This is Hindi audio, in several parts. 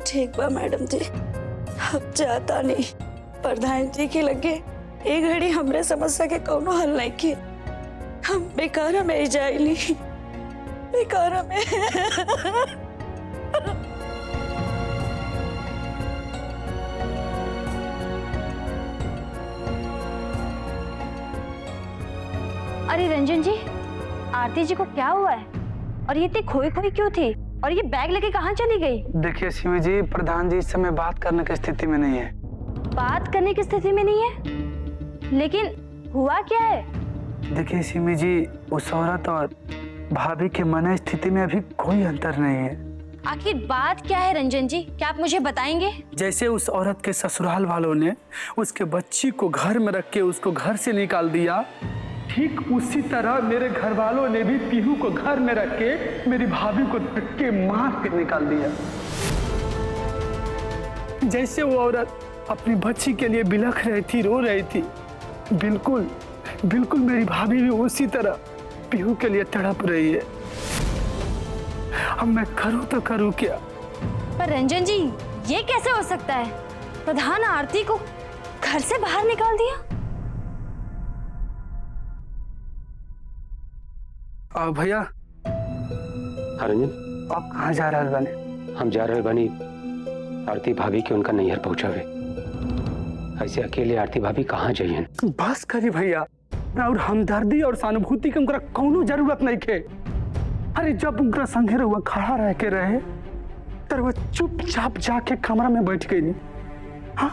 ठीक बा मैडम जी, अब जाता नहीं। प्रधान जी के लगे एक घड़ी हमरे समस्या के कौनो हल नहीं किए। हम बेकार में जाइली, बेकार में। अरे रंजन जी, आरती जी को क्या हुआ है? और ये इतनी खोई खोई क्यों थी? और ये बैग लेके कहाँ चली गई? देखिए सिमी जी, प्रधान जी इस समय बात करने की स्थिति में नहीं है। बात करने की स्थिति में नहीं है? लेकिन हुआ क्या है? देखिए सिमी जी, उस औरत और भाभी के मन स्थिति में अभी कोई अंतर नहीं है। आखिर बात क्या है रंजन जी? क्या आप मुझे बताएंगे? जैसे उस औरत के ससुराल वालों ने उसके बच्ची को घर में रख के उसको घर से निकाल दिया, ठीक उसी तरह मेरे घर वालों ने भी पीहू को घर में रख के मेरी भाभी को धक्के मार के निकाल दिया। जैसे वो औरत अपनी बच्ची के लिए बिलख रही थी, रो रही थी, बिल्कुल बिल्कुल मेरी भाभी भी उसी तरह पीहू के लिए तड़प रही है। अब मैं करूं तो करूं क्या? पर रंजन जी, ये कैसे हो सकता है? प्रधान आरती को घर से बाहर निकाल दिया? भैया। हाँ रंजन, आप कहाँ जा रहे बने? हम जा रहे बनी आरती भाभी के उनका नैहर पहुंचावे। ऐसे अकेले आरती भाभी कहाँ जाइए? बस करी भैया, और हमदर्दी और सहानुभूति के उनका कोनो जरूरत नहीं थे। अरे जब उनका संगे रहुआ खड़ा रह के रहे तो वह चुपचाप जाके कमरा में बैठ गई। हाँ,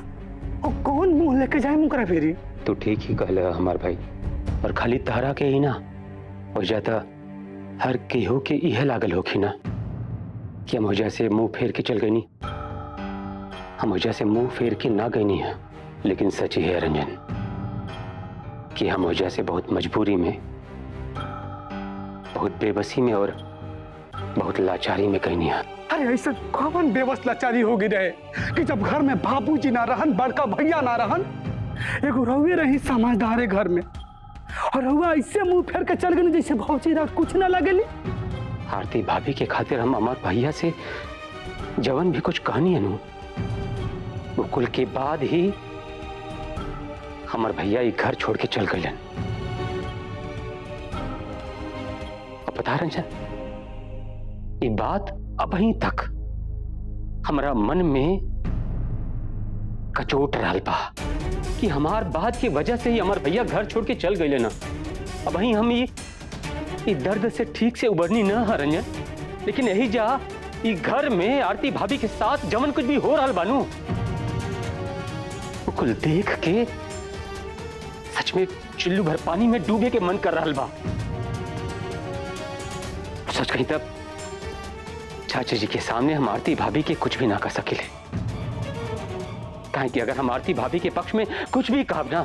और कौन मुंह लेके जाए मुकरा फेरी? तू ठीक ही कहले हमार भाई। और खाली तारा के ही ना हो जाता, हर केहू के यह लागल होखी ना कि हम वजह से मुंह फेर के चल गई नहीं। हम वजह से मुंह फेर के ना गई नहीं है, लेकिन सच ही है रंजन कि हम वजह से बहुत मजबूरी में, बहुत बेबसी में और बहुत लाचारी में कहीं नहीं है। अरे ऐसा कौन बेबस लाचारी होगी रहे कि जब घर में बाबूजी ना रहन, बड़का भैया ना रहन, एगो रहुए रही समझदार है घर में, और रहुआ ऐसे मुंह फेर के चल गई जैसे भौजी रहा कुछ ना लगेली। आरती भाभी के खातिर हम अमर भैया से जवन भी कुछ कहानी है नु, वो कुल के बाद ही हमार भैया एक घर छोड़ के चल गए। और पता रंजन, ये बात अभी तक हमारा मन में कचोट रहा बा कि हमार बात की वजह से ही हमार भैया घर छोड़ के चल गए ना। अब वहीं हम ये दर्द से ठीक से उबरनी ना है रंजन, लेकिन यही जा ये घर में आरती भाभी के साथ जमन कुछ भी हो रहा बानू, वो कुल देख के सच में चुल्लू भर पानी में डूबे के मन कर रहा बा। सच कहीं तब चाचा जी के सामने हम आरती भाभी के कुछ भी ना कर सकेले, कि अगर हम आरती भाभी के पक्ष में कुछ भी कहा ना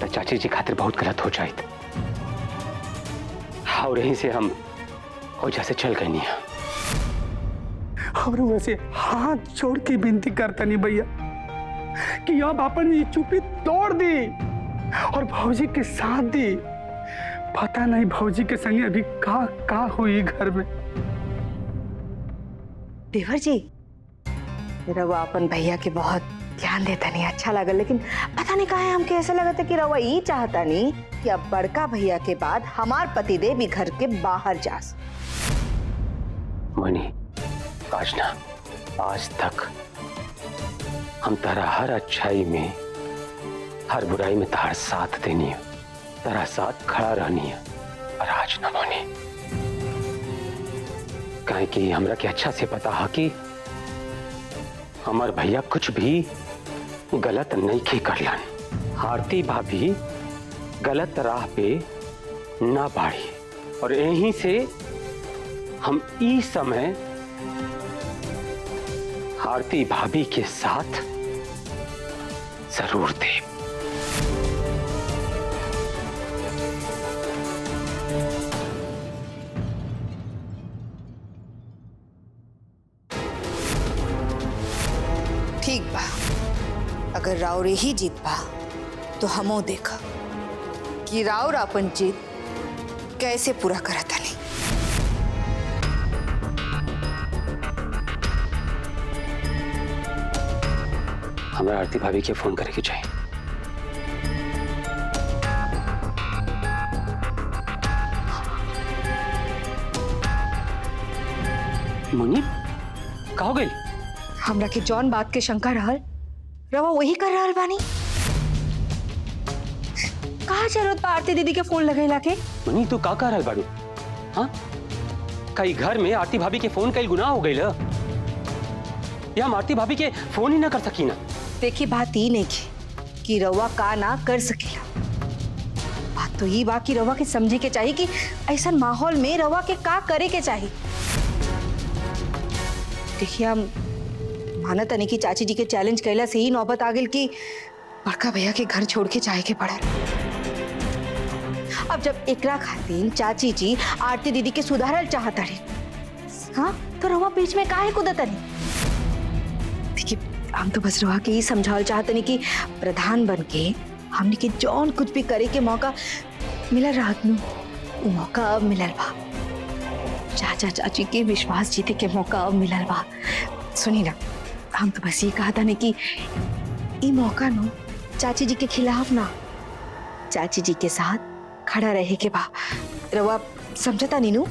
तो चाची जी खातिर बहुत गलत हो जाए। और यहीं से हम वजह से चल गए नहीं। और वैसे हाथ जोड़ के विनती करता नहीं भैया कि अब अपन ये चुप्पी तोड़ दी और भौजी के साथ दी। पता नहीं भौजी के संगे अभी का हुई घर में। देवर जी, रवा अपन भैया के बहुत ध्यान देता नहीं, अच्छा लगा, लेकिन पता नहीं कहा है हमके ऐसा लगा था कि रवा ये चाहता नहीं कि अब बड़का भैया के बाद हमार पतिदेव भी घर के बाहर जा। मनी, आज ना आज तक हम तारा हर अच्छाई में, हर बुराई में तारा साथ देनी है, तारा साथ खड़ा रहनी है। और आज ना मनी, कहे कि हमरा के अच्छा से पता है कि हमार भैया कुछ भी गलत नहीं की करलन। आरती भाभी गलत राह पे ना बढ़ी, और यहीं से हम इस समय आरती भाभी के साथ जरूर थे। ठीक बा, अगर राउर ही जीत बा तो हमो देखा कि राउर अपन जीत कैसे पूरा करता नहीं। हमारा आरती भाभी के फोन करे के चाहिए। मुन्नी का हो गई? हमरा के जौन बात के शंका रहल रवा वही कर रहल बानी। कहा जरूरत बा आरती दीदी के फोन लगैला के? मुन्नी तू का कह रहल बाड़ू? हाँ, कई घर में आरती भाभी के फोन कई गुनाह हो गई ल या हम आरती भाभी के फोन ही ना कर सकी ना। देखी बात ही नहीं की कि रवा का ना कर सकेला। बात तो ये बा कि रवा के समझे के चाहिए कि ऐसा माहौल में रवा के का करे के चाहिए। देखिए हम माना तनी की चाची जी के चैलेंज कैला से ही नौबत आ गई कि बड़का भैया के घर छोड़ के जाए के पड़ल। अब जब एकरा खातिर चाची जी आरती दीदी के सुधारल चाहता रही, हाँ तो रवा बीच में काहे कूदतनी? देखिए हम तो बस रवा के ही समझावल चाहतनी कि प्रधान बन के हमने के जौन कुछ भी करे के मौका मिलल रहत नु, वो मौका अब मिलल बा। चाचा चाची के विश्वास जीते के मौका अब मिलल बा। सुनी ना, हम तो बस ये कहा था कि ये मौका नो चाची जी के खिलाफ ना, चाची जी के साथ खड़ा रहे के बा। रवा समझता नीनू?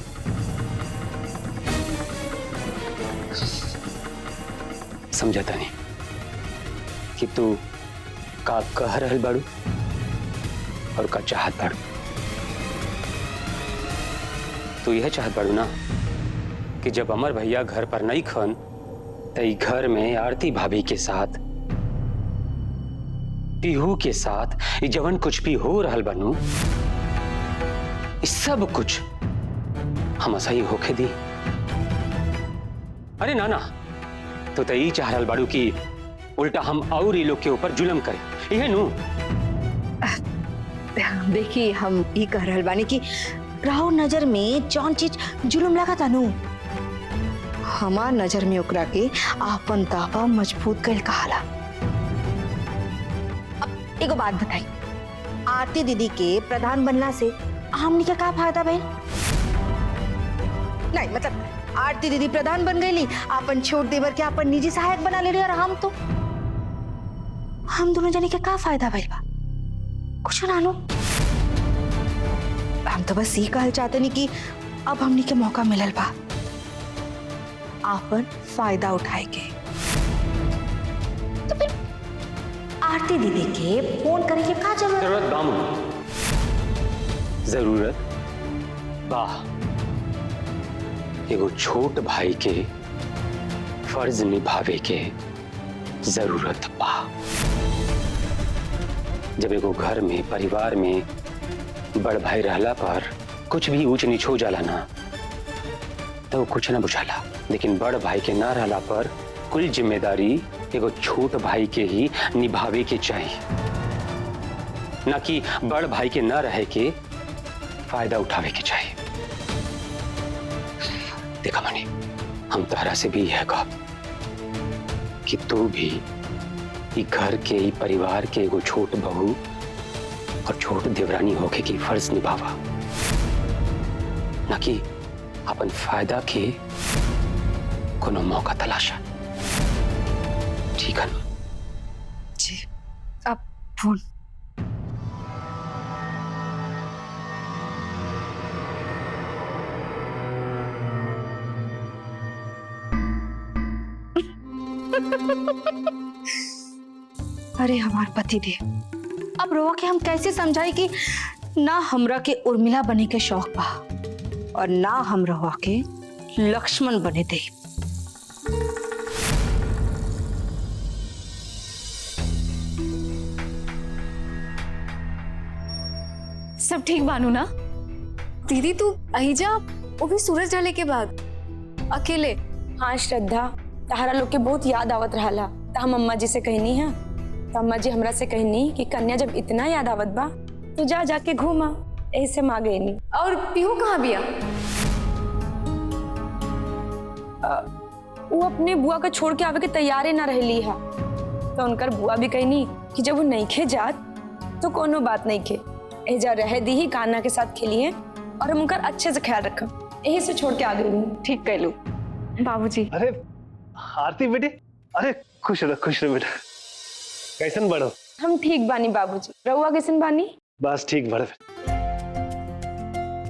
समझता नहीं कि तू का कह रहल बाड़ू और का चाहत बाड़ू। तू यह चाहत बाड़ू ना कि जब अमर भैया घर पर नहीं खन तई घर में आरती भाभी के साथ, पीहू के साथ ये जवन कुछ भी हो रहल बनू, इस सब कुछ हम सही होके दी। अरे नाना, तो यही चाह रहल बाड़ू कि उल्टा हम और ये लोग के ऊपर जुल्म करें, यह नू? देखिए हम ये कह रहल बानी कि राहुल नजर में जौन चीज जुल्म लगा था नू, हमार नजर में ओकरा के आपन दावा मजबूत कर कहाला। अब एगो बात बताई, आरती दीदी के प्रधान बनला से हमनी के का फायदा भइल? नहीं मतलब आरती दीदी प्रधान बन गई, आपन छोट देवर के आपन निजी सहायक बना ले रही, और हम दोनों जने के का फायदा भइल बा? कुछ ना लो। हम तो बस ये कहल चाहते नहीं कि अब हमनी के मौका मिलल बा आपन फायदा उठाए के। तो फिर आरती दीदी के फोन करे के का जरूरत बा? जरूरत बा। एगो छोट भाई के फर्ज निभावे के जरूरत बा। जब एगो घर में परिवार में बड़ भाई रहला पर कुछ भी ऊंच नीच हो जाला ना, तो कुछ ना बुझाला, लेकिन बड़ भाई के ना रहला पर कुल जिम्मेदारी एगो छोट भाई के ही निभावे के चाहिए, ना कि बड़ भाई के ना रहे के फायदा उठावे के चाहिए। देखा मनी, हम तारा से भी यह कहा कि तू भी ई घर के ई परिवार के एगो छोट बहू और छोट देवरानी होके की फर्ज निभावा, ना कि अपन फायदा के कोनो मौका तलाशा। ठीक है ना? जी अब फोन। अरे हमार पति देव, अब रोवा के हम कैसे समझाई कि ना हमरा के उर्मिला बने के शौक बा और ना हम रोवा के लक्ष्मण बने दे। सब ठीक बानू ना? दीदी तू आई जा, वो भी सूरज ढले के बाद अकेले? हाँ श्रद्धा, तहारा लोग के बहुत याद आवत रहला, तो हम अम्मा जी से कहनी है, तो अम्मा जी हमरा से कहनी कि कन्या जब इतना याद आवत बा तो जा जाके घूमा, ऐसे माँ गई नहीं। और पीहू कहाँ बिया? वो अपने बुआ का छोड़ के आवे के तैयारे ना रहली है, तो उनकर बुआ भी कहनी कि जब वो नहीं खे जात तो कोनो बात नहीं खे, एजा रह दी ही कान्हा के साथ खेलिए और हम उनका अच्छे से ख्याल रखा, यही से छोड़ के आ गई। ठीक कर लो बाबूजी। अरे आरती बेटी, अरे खुश रहो बेटा। कैसन बढ़ो? हम ठीक बानी बाबूजी, रहुआ कैसन बानी? बस ठीक बढ़।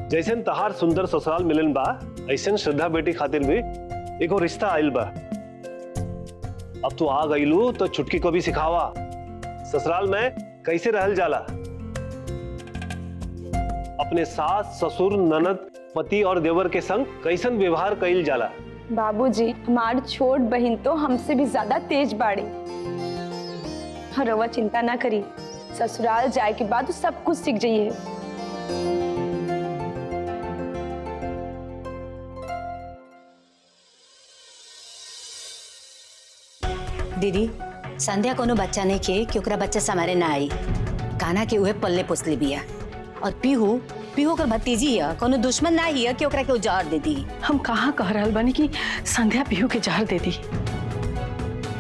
जैसन तहार सुंदर ससुराल मिलन बा, ऐसन श्रद्धा बेटी खातिर भी एगो रिश्ता आइल बा। अब तू आ गईलू तो छुटकी को भी सिखावा ससुराल में कैसे रहल जाला, अपने सास ससुर ननद पति और देवर के संग कैसन व्यवहार कइल जाला। बाबूजी, हमार छोट बहन तो हमसे भी ज्यादा तेज बाड़ी। रहुआ चिंता ना करी, ससुराल जाए के बाद सब कुछ सीख जाइए। दीदी, संध्या कोनो बच्चा नहीं के कि ओकरा बच्चा समारे ना आई। काना के उहे पल्ले पोसले बिया। और पीहू ओकर भतीजी है, कोनो दुश्मन ना ही है कि ओकरा के जहर दे दी। हम कहाँ कह रहल बानी कि संध्या पीहू के जहर दे दी,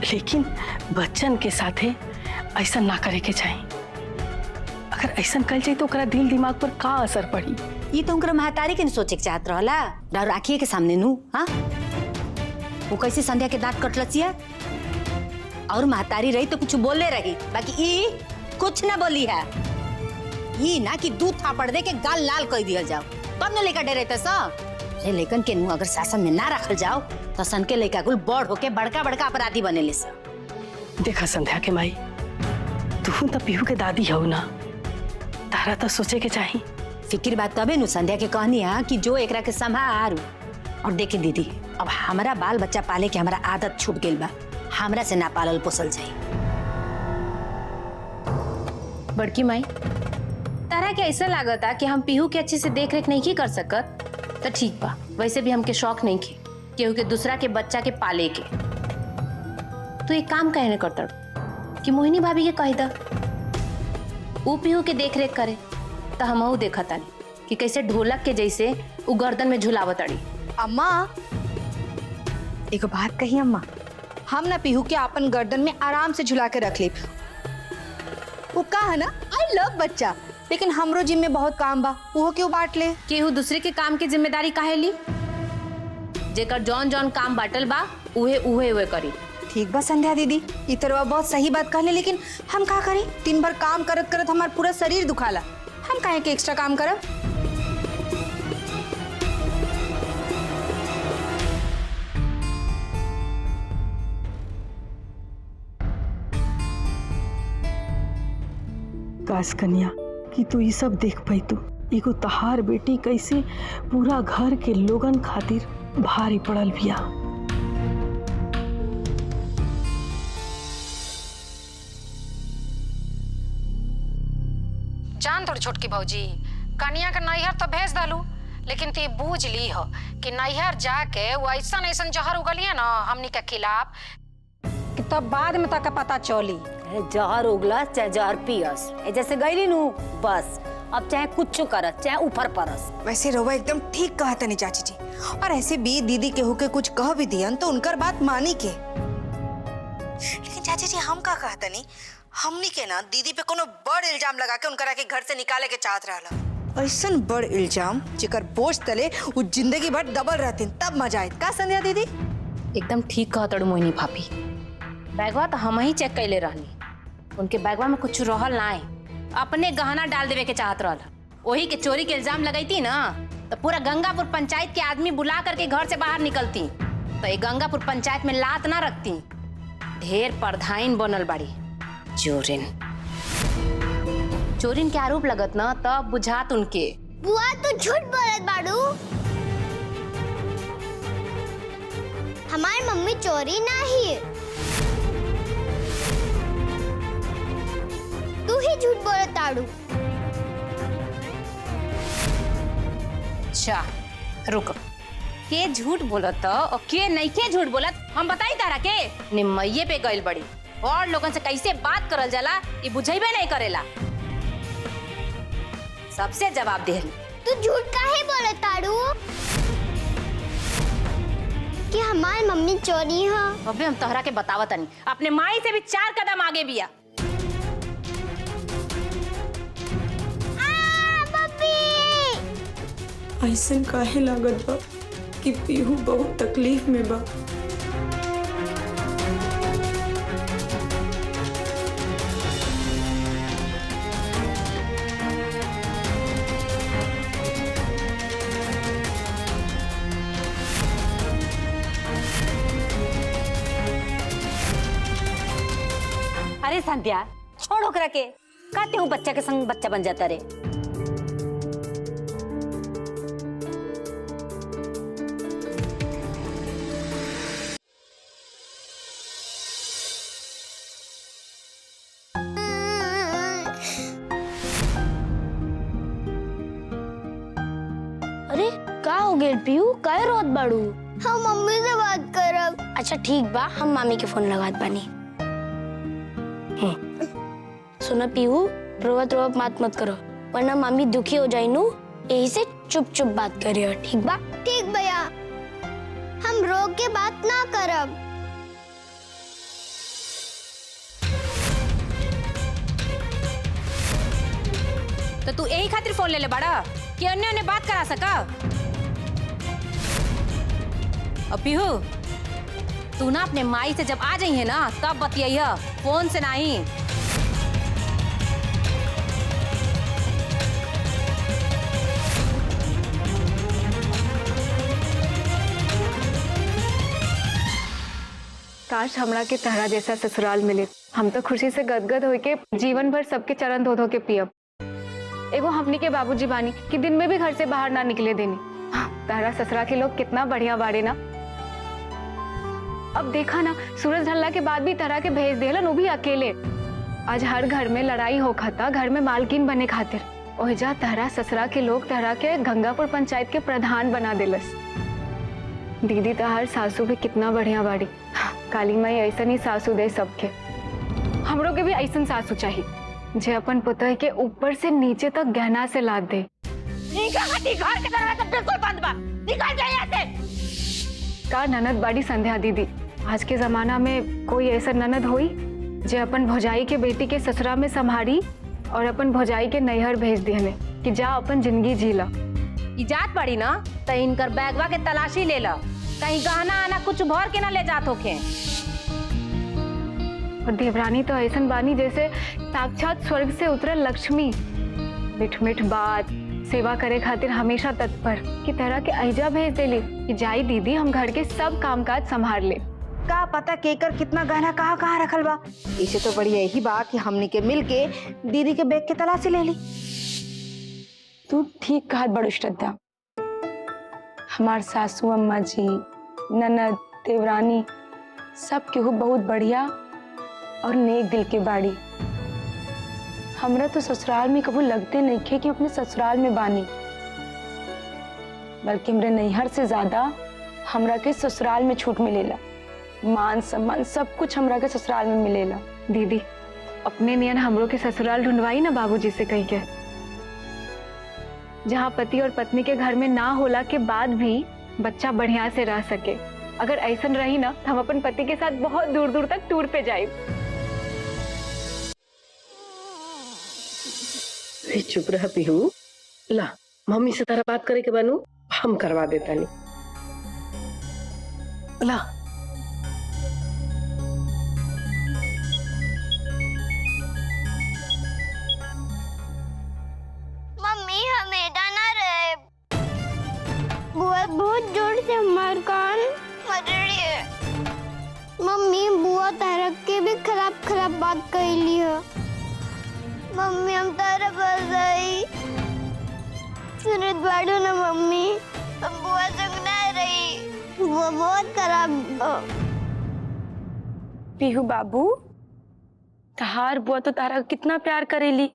लेकिन बच्चन के साथे ऐसा ना करे के चाहिए। अगर ऐसा कल जाए तो ओकरा दिल दिमाग पर का असर पड़ी। ये तो उनकर महतारी के सोचे के चाहत रहला, राखिए के सामने नू। हाँ, वो कैसे संध्या के दांत कटलसिया और महतारी रही तो कुछ बोले रही, बाकी ई कुछ ना बोली है। ये ना कि दूध थापड़ दे के गाल लाल कर दिया जाओ, तब न लेकर डरे रे लेकिन के अगर शासन में ना रखल जाओ तो सन के लेकर कुल बड़ होके बड़का बड़का अपराधी बने ले। देखा संध्या के माई, तू तो पीहू के दादी हो ना, तारा तो सोचे के चाहिए। फिक्र बात तबे नु संध्या के कहनी है कि जो एकरा के संभाल। और देखे दीदी, अब हमारा बाल बच्चा पाले के हमारा आदत छूट गई बा, हमरा से ना पालल पोसल जाए। बड़की माई, तारा के ऐसा लागता कि हम पीहू के अच्छे से देख रेख नहीं कर सकत, तो ठीक बा। वैसे भी हमके शौक नहीं खे केहू के दूसरा के बच्चा के पाले के। तो एक काम कहने करता कि मोहिनी भाभी के कह दा वो पीहू के देख रेख करे, तो हमहू देखा तानी कि कैसे ढोलक के जैसे उ गर्दन में झुलावत अड़ी। अम्मा, एक बात कही अम्मा, हम ना पीहू के अपन गर्दन में आराम से झुला के रख ली। वो कहा ना, आई लव बच्चा, लेकिन हमरो जिम में बहुत काम बा, वो क्यों बांट ले? केहू दूसरे के काम की जिम्मेदारी काहे ली? जेकर जौन जौन काम बाटल बा उहे करी। ठीक बा संध्या दीदी, ई तरह बहुत सही बात कहले, लेकिन हम का करी? दिन भर काम करत करत हमार पूरा शरीर दुखाला, हम काहे के एक्स्ट्रा काम करब? काश कन्या कि तू ये सब देख पाई। तू एगो तहार बेटी कैसे पूरा घर के लोगन खातिर भारी पड़ल बिया। जान थोड़ी छोटकी भौजी, कनिया के नैहर तो भेज दालू, लेकिन ती बूझ ली हो कि नैहर जाके वो ऐसा जहर उगलिए ना हमनी के खिलाफ कि तब बाद में तक पता चली। जहर उगलस चाहे जहर पियस, जैसे गईली नू बस, अब चाहे कुछ करस चाहे ऊपर परस। वैसे रहुआ एकदम ठीक कहा तनी चाची जी, और ऐसे भी दीदी के होके कुछ कह भी दियन तो उनकर बात मानी के। लेकिन चाची जी, हम का कहता नहीं, हमनी के ना दीदी पे कोनो बड़ इल्जाम लगा के उनकरा के घर से निकाले के चाहत रहला। ऐसन बड़ इल्जाम जेकर बोझ तले वो जिंदगी भर दबल रहतीन, तब मजा आयत का संध्या दीदी? एकदम ठीक कहा तड़ू मोहिनी भाभी। बैगवा तो हम ही चेक कैले रहनी, उनके बैगवा में कुछ रहल ना है, अपने गहना डाल देवे के चाहत रहल। वही के चोरी के इल्जाम लगाई ना तो पूरा गंगापुर पंचायत के आदमी बुला करके घर से बाहर निकलती, तो ये गंगापुर पंचायत में लात ना रखती। ढेर प्रधान बनल बाड़ी चोरिन के आरोप लगत ना, तब बुझात उनके। बुआ तो झूठ बोलत बाड़ू, हमारी मम्मी चोरी नहीं है, तू ही झूठ बोलत ताड़ू। अच्छा रुक, के झूठ बोलत और के नहीं के झूठ बोलत हम बताई तारा के। निमैये पे गइल बड़ी और लोगन से कैसे बात करल जाला ये बुझाइबे नहीं करेला, सबसे जवाब देहली। तू झूठ काहे बोलत ताड़ू कि हमारी मम्मी चोरी है? अबे हम तोहरा के बतावत नहीं, अपने माई से भी 4 कदम आगे बिया। ऐसन काहे लागत बा कि पीहू बहुत तकलीफ में बा। संध्या छोड़ ओकरा के, कहते हूँ बच्चा के संग बच्चा बन जाता रे। अरे का हो गए पीहू, काय रोत बाड़ू? हम मम्मी से बात करब। अच्छा ठीक बा, हम मामी के फोन लगात बानी। सुना पीहू, रोवत रोवत मत करो, वरना मामी दुखी हो जाई नु। यही से चुप चुप बात करियो, ठीक बा? ठीक भैया, हम रो के बात ना करब। तो तू यही खातिर फोन ले ले बड़ा कि अन्य उन्हें बात करा सका। अब पीहू, तू ना अपने माई से जब आ जाई है ना तब बतियाइया, फोन से नहीं। काश हमरा के तहरा जैसा ससुराल मिले। हम तो खुशी से गदगद होके जीवन भर सबके चरण धो धो के पियब। एगो हमनी के बाबूजी बानी कि दिन में भी घर से बाहर ना निकले देनी। तहरा ससुरा के लोग कितना बढ़िया बाड़े ना। अब देखा ना, सूरज ढलना के बाद भी तरह के भेज देलन, वो भी अकेले। आज हर घर में लड़ाई हो खाता, घर में मालकिन बने खातिर। ओहिजा तहरा ससुरा के लोग तहरा के गंगापुर पंचायत के प्रधान बना देलस। दीदी तहार सासू भी कितना बढ़िया बाड़ी। काली माई ऐसा ही सासू दे सबके। हमरों के भी ऐसा सासू चाहिए जे अपन पुतह के ऊपर से नीचे तक गहना से लाद दे। घर के दरवाजा बिल्कुल बंद बा, निकल जाए यहाँ से। का ननद बाड़ी संध्या दीदी, आज के जमाना में कोई ऐसा ननद होई जे अपन भौजाई के बेटी के ससुरा में संभारी और अपन भौजाई के नैहर भेज दिहने कि जा अपन जिंदगी जीला। इजात पड़ी ना तो इनकर बैगवा के तलाशी ले ला, कहीं गहना आना कुछ भर के ना ले जात होके। और देवरानी तो ऐसा बानी जैसे साक्षात स्वर्ग से उतरल लक्ष्मी। मिठ मिठ बात, सेवा करे खातिर हमेशा तत्पर की तरह के ऐजा भेज देली कि जाई दीदी हम घर के सब कामकाज संभाल ले। का पता केकर कितना गहना कहाँ कहाँ रखल बा। इसे तो बढ़िया यही बा कि हमनी के मिल के दीदी के बैग के तलाशी ले ली। तू ठीक कहत बड़ू श्रद्धा। हमार सासू अम्मा जी, ननद, देवरानी सब केहू बहुत बढ़िया और नेक दिल के बाड़ी। हमरा तो ससुराल में कबू लगते नहीं थे कि अपने ससुराल में बानी, बल्कि हमरे नैहर से ज्यादा हमरा के ससुराल में छूट मिलेला। मान सम्मान सब कुछ हमरा के ससुराल में मिलेला। दीदी अपने नियन हमरों के ससुराल ढूंढवाई ना बाबूजी से कह के, जहाँ पति और पत्नी के घर में ना होला के बाद भी बच्चा बढ़िया से रह सके। अगर ऐसा रही ना तो हम अपन पति के साथ बहुत दूर दूर तक टूर पे जाए। चुप रह पीहू, ला मम्मी से तारा बात करे के बनू, हम करवा देता नहीं। ला मम्मी हमेशा ना रहे। बुआ बहुत जोर से हमार कान मर रही है। मम्मी बुआ तारक के भी खराब खराब बात कहली है। मम्मी हम तारा बस आई सुनत बाड़ू ना मम्मी, हम बुआ संग ना रही। वो बहुत खराब। पीहू बाबू, तहार बुआ तो तारा कितना प्यार करेली,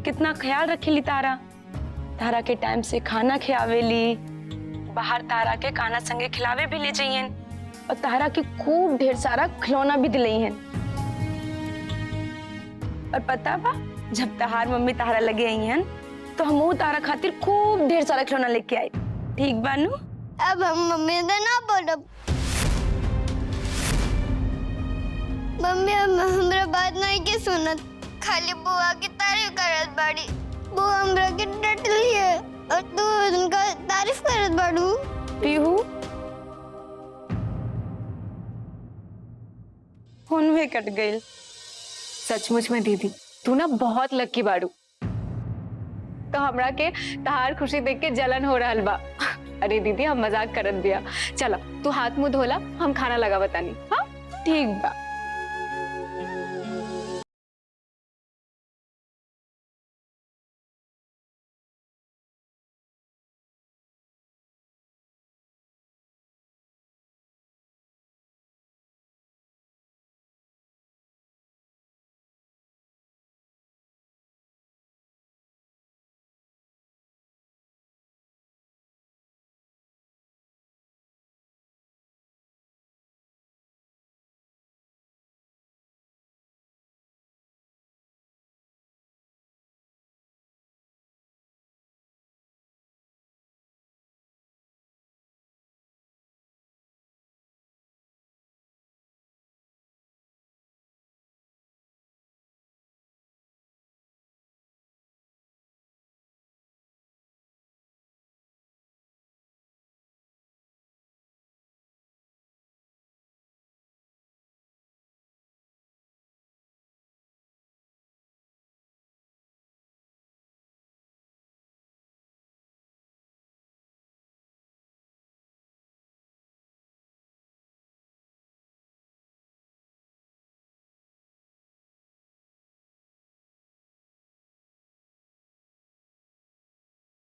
कितना ख्याल रखेली। तारा के टाइम से खाना खियावेली, बाहर तारा के खाना संगे खिलावे भी ले जाइए और तारा के खूब ढेर सारा खिलौना भी दिलाई। और पता बा, जब तहार मम्मी तारा लगे आई हैं तो हम तारा खातिर खूब ढेर सारा खिलौना लेके आई। ठीक बानू? अब हम मम्मी से ना बोलब। मम्मी अब हमरा बात नहीं के सुनत, खाली बुआ की तारीफ करत बाड़ी। बुआ हमरा के डटली है और तू उनका तारीफ करत बाड़ू। पीहू फोन में कट गई। सचमुच में दीदी तू ना बहुत लकी बाड़ू। तो हमरा के तहार खुशी देख के जलन हो रहा बा। अरे दीदी हम मजाक करत दिया। चलो तू हाथ मुंह धोला, हम खाना लगा बतानी। हाँ ठीक बा।